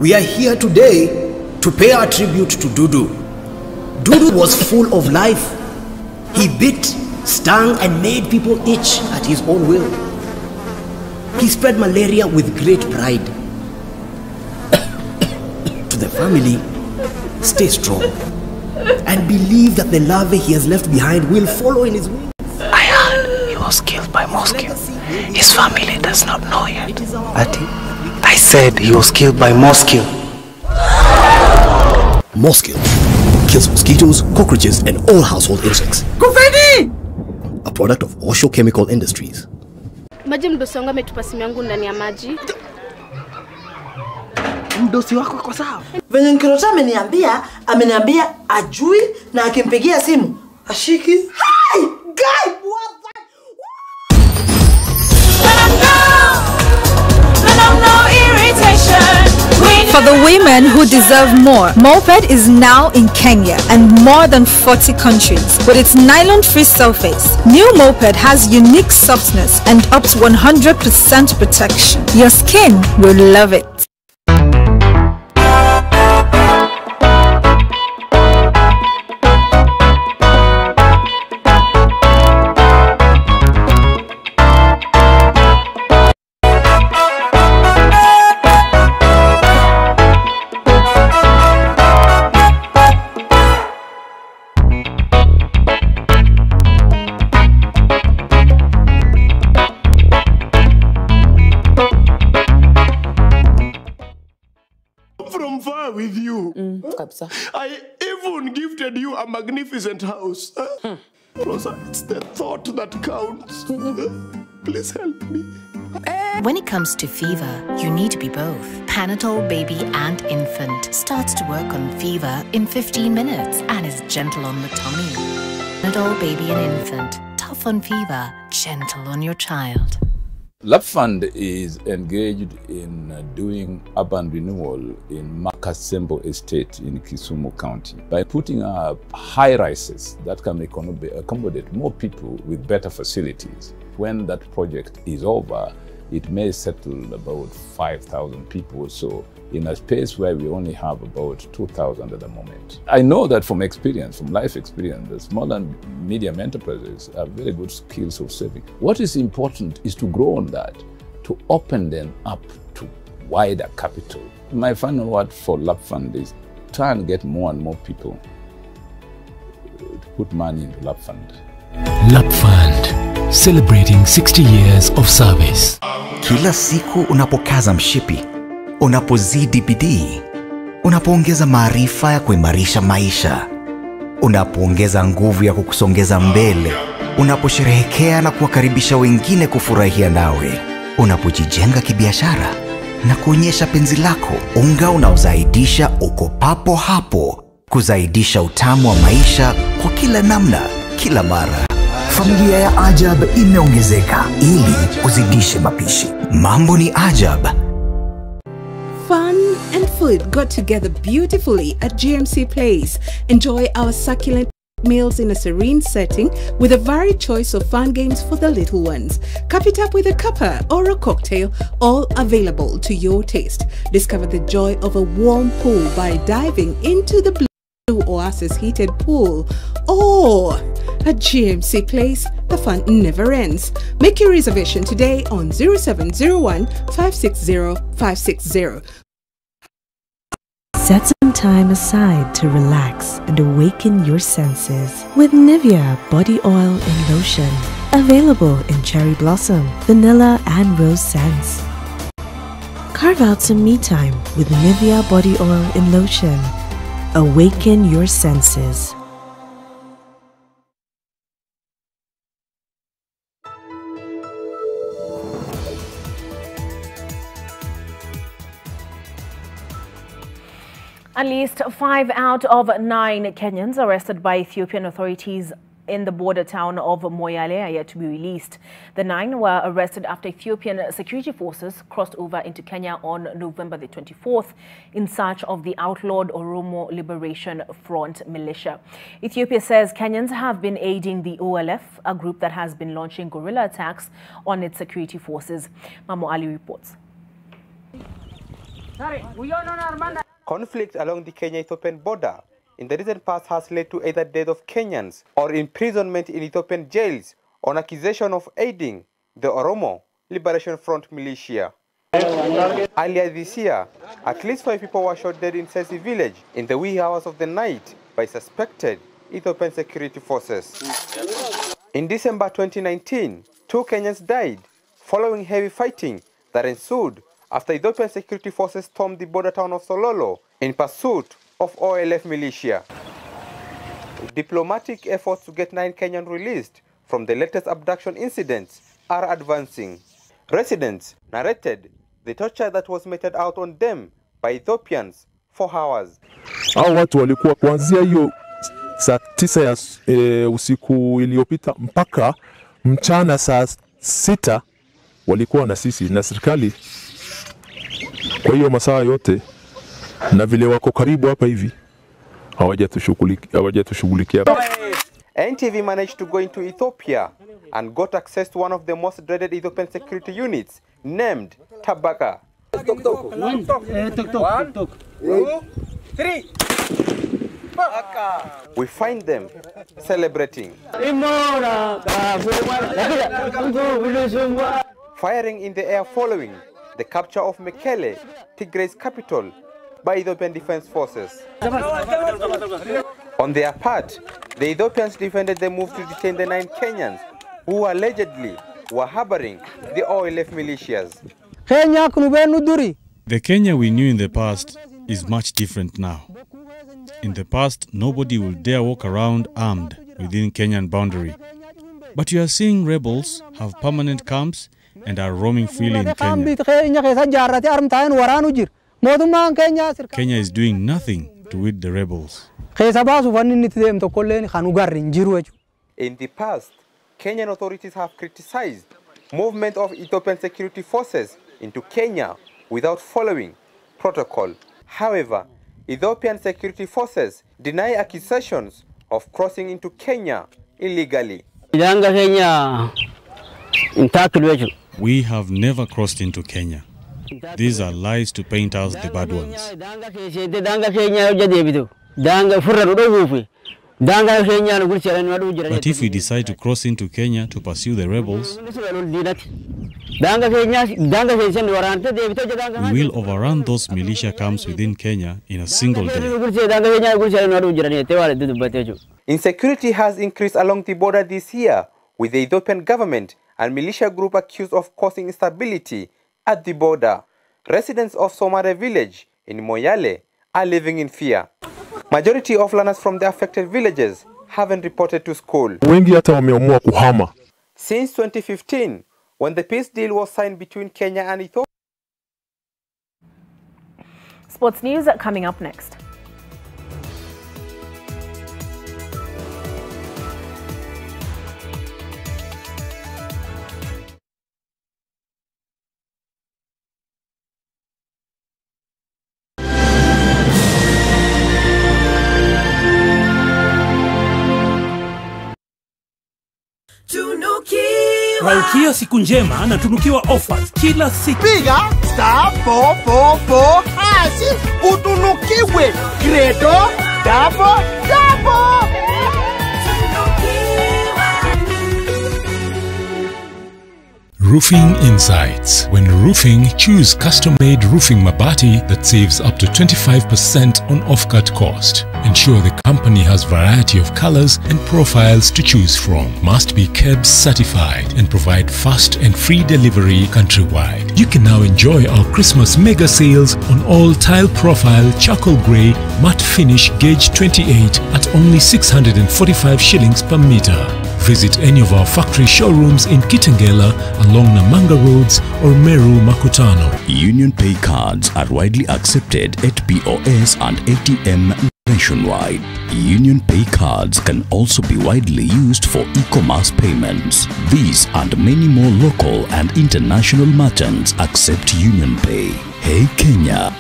We are here today to pay our tribute to Dudu. Dudu was full of life. He bit, stung, and made people itch at his own will. He spread malaria with great pride. To the family, stay strong and believe that the larvae he has left behind will follow in his wings. I heard he was killed by mosquito. His family does not know yet. I said he was killed by mosquito. Mosquito kills mosquitoes, cockroaches, and all household insects. A product of Osho Chemical Industries. Maji mdosi wangu ametupa simu yangu ndani ya maji. Mdosi wako kwa sawa? Venye Nkirota ameniambia ajui na akimpigia simu ashiki. Hi! Guy! For the women who deserve more, Moped is now in Kenya and more than 40 countries. With its nylon-free surface, new Moped has unique softness and up to 100% protection. Your skin will love it. With you. I even gifted you a magnificent house. Rosa, it's the thought that counts. Please help me. When it comes to fever, you need to be both. Panadol Baby and Infant starts to work on fever in 15 minutes and is gentle on the tummy. Panadol Baby and Infant, tough on fever, gentle on your child. Lab Fund is engaged in doing urban renewal in Makasembo Estate in Kisumu County by putting up high-rises that can accommodate more people with better facilities. When that project is over, it may settle about 5,000 people or so in a space where we only have about 2,000 at the moment. I know that from experience, from life experience, the small and medium enterprises have very good skills of saving. What is important is to grow on that, to open them up to wider capital. My final word for Lab Fund is try and get more and more people to put money into Lab Fund. Lab Fund, celebrating 60 years of service. Kila siku unapokaza mshipi, unapozidi bidii, unapoongeza maarifa ya kuimarisha maisha, unapoongeza nguvu ya kukusongeza mbele, unaposherehekea na kuwakaribisha wengine kufurahia nawe, unapojijenga kibiashara na kuonyesha penzi lako, unga unaozaidisha uko papo hapo, kuzaidisha utamu wa maisha kwa kila namna, kila mara. Familia ya Ajab imeongezeka ili uzidishe mapishi. Mambo ni Ajab. Fun and food got together beautifully at GMC Place. Enjoy our succulent meals in a serene setting with a varied choice of fun games for the little ones. Cup it up with a cuppa or a cocktail, all available to your taste. Discover the joy of a warm pool by diving into the Blue Oasis heated pool. Or at GMC Place, the fun never ends. Make your reservation today on 0701 560 560. Set some time aside to relax and awaken your senses with Nivea Body Oil and Lotion. Available in cherry blossom, vanilla and rose scents. Carve out some me time with Nivea body oil and lotion. Awaken your senses. At least 5 out of 9 Kenyans arrested by Ethiopian authorities in the border town of Moyale are yet to be released. The 9 were arrested after Ethiopian security forces crossed over into Kenya on November the 24th in search of the outlawed Oromo Liberation Front militia. Ethiopia says Kenyans have been aiding the OLF, a group that has been launching guerrilla attacks on its security forces. Mamo Ali reports. Conflict along the Kenya-Ethiopian border in the recent past has led to either death of Kenyans or imprisonment in Ethiopian jails on accusation of aiding the Oromo Liberation Front militia. Earlier this year, at least 5 people were shot dead in Sesi village in the wee hours of the night by suspected Ethiopian security forces. In December 2019, 2 Kenyans died following heavy fighting that ensued after Ethiopian security forces stormed the border town of Sololo in pursuit of OLF militia. Diplomatic efforts to get 9 Kenyans released from the latest abduction incidents are advancing. Residents narrated the torture that was meted out on them by Ethiopians for hours. Hao watu walikuwa kuanzia hiyo saa 9 ya usiku iliyopita mpaka mchana saa 6 walikuwa na sisi na serikali. Kwa hiyo masaa yote na vile wako karibu hapa hivi hawajatushughulikia. NTV managed to go into Ethiopia and got access to one of the most dreaded Ethiopian security units named Tabaka. 1, 2, 3. We find them celebrating. Firing in the air following the capture of Mekele, Tigray's capital, by Ethiopian Defense Forces. On their part, the Ethiopians defended the move to detain the 9 Kenyans who allegedly were harboring the OLF militias. The Kenya we knew in the past is much different now. In the past, nobody will dare walk around armed within Kenyan boundary. But you are seeing rebels have permanent camps and are roaming freely in Kenya. Kenya is doing nothing to weed the rebels. In the past, Kenyan authorities have criticized movement of Ethiopian security forces into Kenya without following protocol. However, Ethiopian security forces deny accusations of crossing into Kenya illegally. We have never crossed into Kenya. These are lies to paint us the bad ones. But if we decide to cross into Kenya to pursue the rebels, we will overrun those militia camps within Kenya in a single day. Insecurity has increased along the border this year, with the Ethiopian government and militia group accused of causing instability at the border. Residents of Somare village in Moyale are living in fear. Majority of learners from the affected villages haven't reported to school. Since 2015, when the peace deal was signed between Kenya and Ethiopia. Sports news coming up next. Malkia siku njema na tunukiwa offers kila siku. Piga *444# utunukiwe Credo double. Roofing Insights. When roofing, choose custom-made roofing mabati that saves up to 25% on off-cut cost. Ensure the company has variety of colors and profiles to choose from. Must be KEBS certified and provide fast and free delivery countrywide. You can now enjoy our Christmas mega sales on all tile profile, charcoal grey, matte finish gauge 28 at only 645 shillings per meter. Visit any of our factory showrooms in Kitengela along Namanga Roads or Meru Makutano. Union Pay cards are widely accepted at POS and ATM nationwide. Union Pay cards can also be widely used for e-commerce payments. These and many more local and international merchants accept Union Pay. Hey Kenya!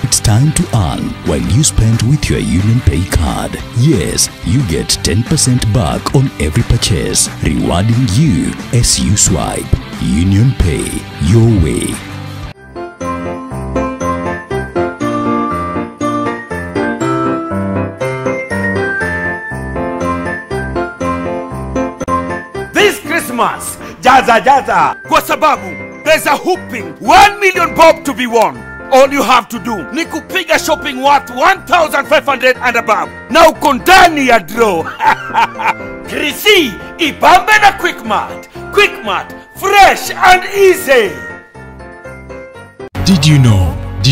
It's time to earn while you spend with your Union Pay card. Yes, you get 10% back on every purchase, rewarding you as you swipe. Union Pay, your way. This Christmas, jaza kwa sababu there's a whooping 1 million bob to be won. All you have to do ni kupiga shopping worth 1,500 and above. Na uko ndani ya draw. Krisi, ibambe na Quickmart. Quickmart, fresh and easy. Did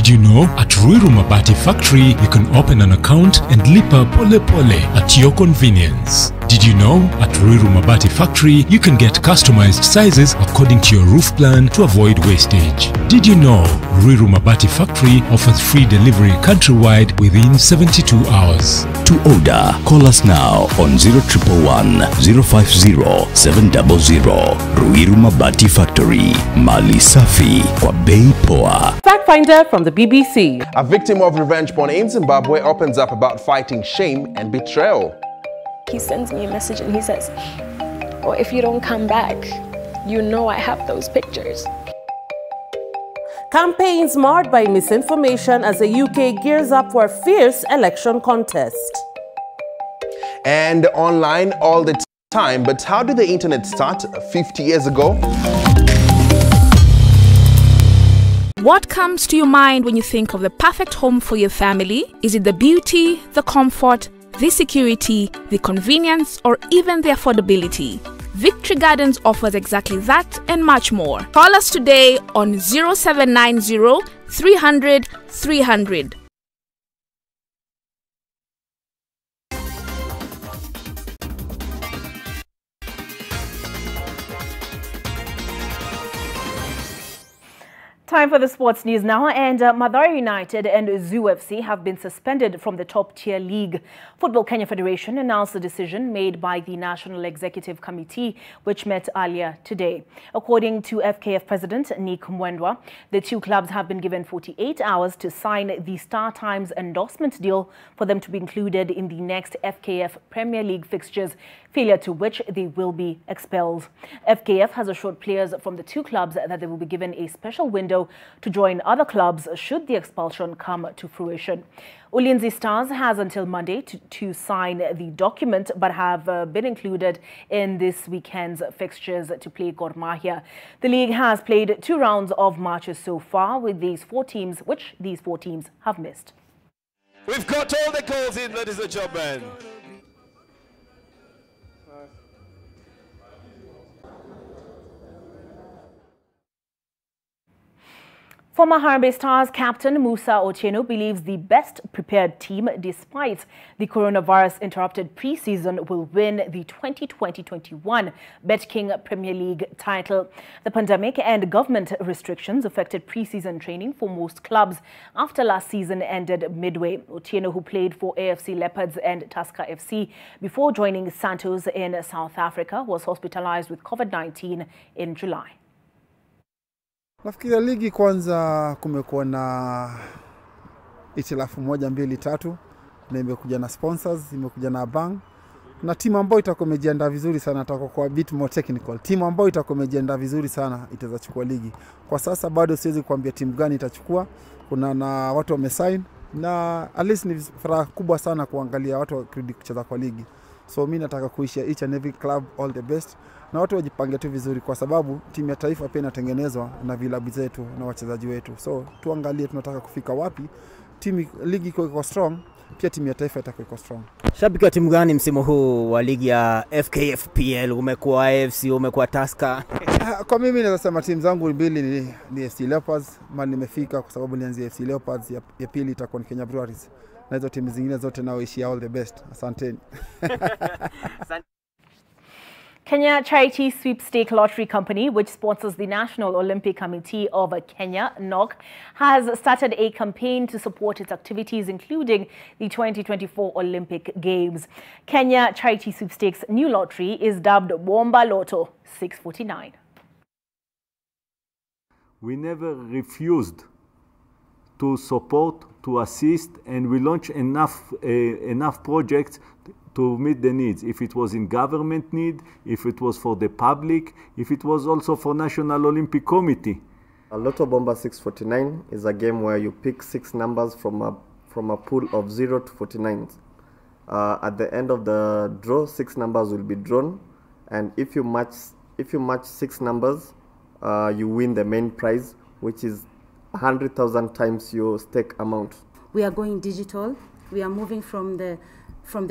you know at Ruiru Mabati Factory you can open an account and lipa pole pole at your convenience? Did you know at Ruiru Mabati Factory you can get customized sizes according to your roof plan to avoid wastage? Did you know Ruiru Mabati Factory offers free delivery countrywide within 72 hours? To order, call us now on 0111 050 700. Ruiru Mabati Factory, Mali Safi kwa bei poa. Fact finder from the BBC. A victim of revenge porn in Zimbabwe opens up about fighting shame and betrayal. He sends me a message and he says, "Oh, if you don't come back, you know I have those pictures." Campaigns marred by misinformation as the UK gears up for a fierce election contest. And online all the time, but how did the internet start 50 years ago? What comes to your mind when you think of the perfect home for your family? Is it the beauty, the comfort, the security, the convenience, or even the affordability? Victory Gardens offers exactly that and much more. Call us today on 0790 300 300. Time for the sports news now, and Mathare United and Zoo FC have been suspended from the top-tier league. Football Kenya Federation announced the decision made by the National Executive Committee, which met earlier today. According to FKF President Nick Mwendwa, the two clubs have been given 48 hours to sign the Star Times endorsement deal for them to be included in the next FKF Premier League fixtures, failure to which they will be expelled. FKF has assured players from the two clubs that they will be given a special window to join other clubs should the expulsion come to fruition. Ulinzi Stars has until Monday to sign the document, but have been included in this weekend's fixtures to play Gor Mahia. The league has played 2 rounds of matches so far with these 4 teams, which these 4 teams have missed. We've got all the goals in, ladies and gentlemen. Former Harambee Stars captain Musa Otieno believes the best prepared team, despite the coronavirus-interrupted preseason, will win the 2020-21 Bet King Premier League title. The pandemic and government restrictions affected preseason training for most clubs after last season ended midway. Otieno, who played for AFC Leopards and Tusker FC before joining Santos in South Africa, was hospitalized with COVID-19 in July. Nafikiri ligi kwanza kumekuwa na itilafu 1, 2, 3 na imekuja na sponsors, imekuja na bank na timu ambayo itakuwa imejiandaa vizuri sana itakuwa kwa bit more technical. Timu ambayo itakuwa imejiandaa vizuri sana itaweza chukua ligi. Kwa sasa bado siwezi kuambia timu gani itachukua. Kuna na watu wamesign na at least ni furaha kubwa sana kuangalia watu wakirudi kucheza kwa ligi. So mimi nataka kuishia each and every club all the best na watu wajipange tu vizuri, kwa sababu timu ya taifa pia inatengenezwa na vilabu zetu na wachezaji wetu. So tuangalie tunataka kufika wapi. Ligi iko strong, pia timu ya taifa itakuwa strong. Shabiki wa timu gani msimu huu wa ligi ya FKFPL? Umekuwa AFC, umekuwa Tusker? Kwa mimi naweza sema timu zangu mbili ni FC Leopards, mali nimefika kwa sababu nianzia FC Leopards, ya pili itakuwa ni Kenya Breweries. Na hizo timu zingine zote nao ishi all the best. Asanteni. Kenya Charity Sweepstake Lottery Company, which sponsors the National Olympic Committee of Kenya, NOC, has started a campaign to support its activities, including the 2024 Olympic Games. Kenya Charity Sweepstakes' new lottery is dubbed Bomba Lotto 649. We never refused to support, to assist, and we launched enough projects to meet the needs. If it was in government need, if it was for the public, if it was also for National Olympic Committee. Lotto Bomba 649 is a game where you pick 6 numbers from a pool of 0 to 49. At the end of the draw, 6 numbers will be drawn, and if you match 6 numbers, you win the main prize, which is 100,000 times your stake amount. We are going digital. We are moving from the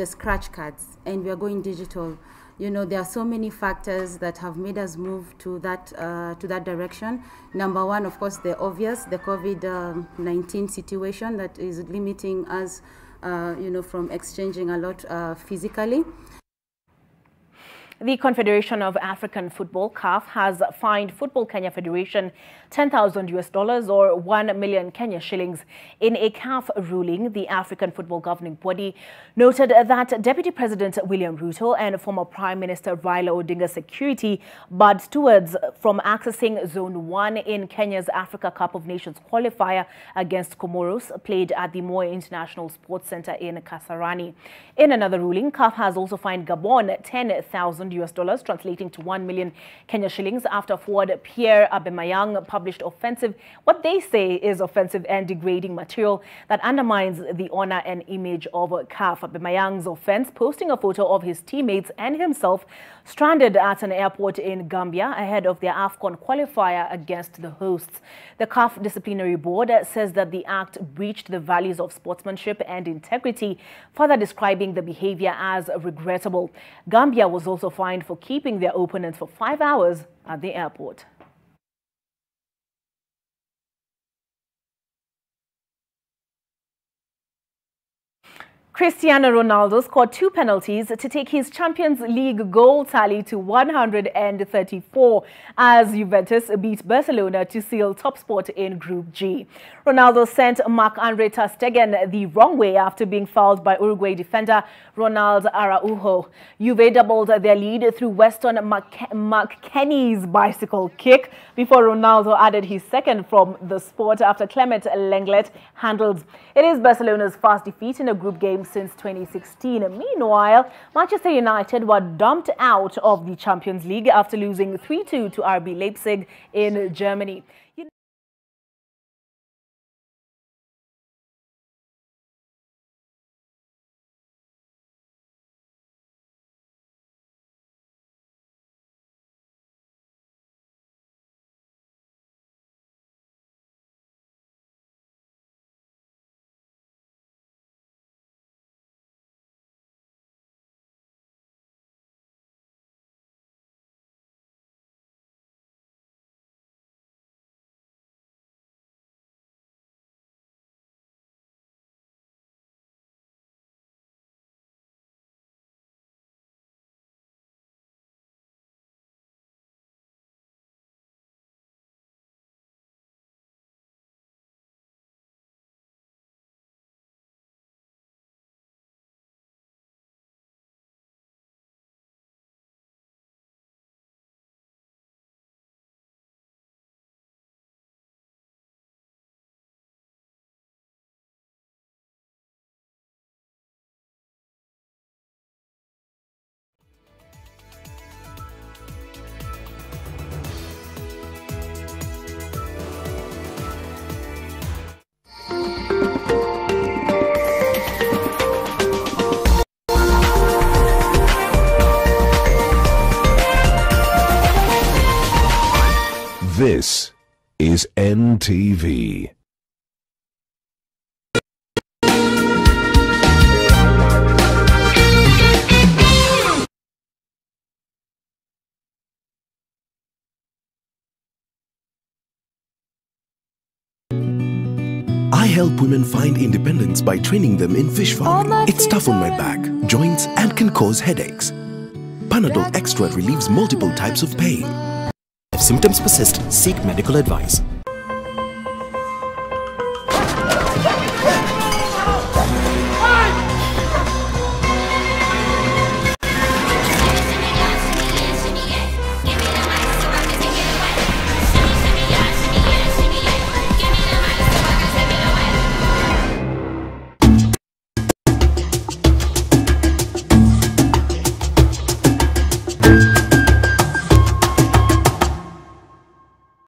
scratch cards, and we are going digital. You know, there are so many factors that have made us move to that direction. Number one, of course, the obvious, the COVID-19 situation that is limiting us, you know, from exchanging a lot physically. The Confederation of African Football, CAF, has fined Football Kenya Federation $10,000 or 1 million Kenya shillings. In a CAF ruling, the African Football Governing Body noted that Deputy President William Ruto and former Prime Minister Raila Odinga's security barred stewards from accessing Zone 1 in Kenya's Africa Cup of Nations qualifier against Comoros, played at the Moi International Sports Center in Kasarani. In another ruling, CAF has also fined Gabon $10,000, translating to 1 million Kenya shillings, after forward Pierre Abemayang published what they say is offensive and degrading material that undermines the honor and image of CAF. Abemayang's offense: posting a photo of his teammates and himself stranded at an airport in Gambia ahead of their AFCON qualifier against the hosts. The CAF Disciplinary Board says that the act breached the values of sportsmanship and integrity, further describing the behavior as regrettable. Gambia was also fined for keeping their opponents for 5 hours at the airport. Cristiano Ronaldo scored 2 penalties to take his Champions League goal tally to 134 as Juventus beat Barcelona to seal top spot in Group G. Ronaldo sent Marc-Andre ter Stegen the wrong way after being fouled by Uruguay defender Ronald Araujo. Juve doubled their lead through Weston McKennie's bicycle kick before Ronaldo added his second from the spot after Clement Lenglet handled. It is Barcelona's first defeat in a group game since 2016. Meanwhile, Manchester United were dumped out of the Champions League after losing 3-2 to RB Leipzig in Germany. This is NTV. I help women find independence by training them in fish farming. It's tough on my back, joints, and can cause headaches. Panadol Extra relieves multiple types of pain. If symptoms persist, seek medical advice.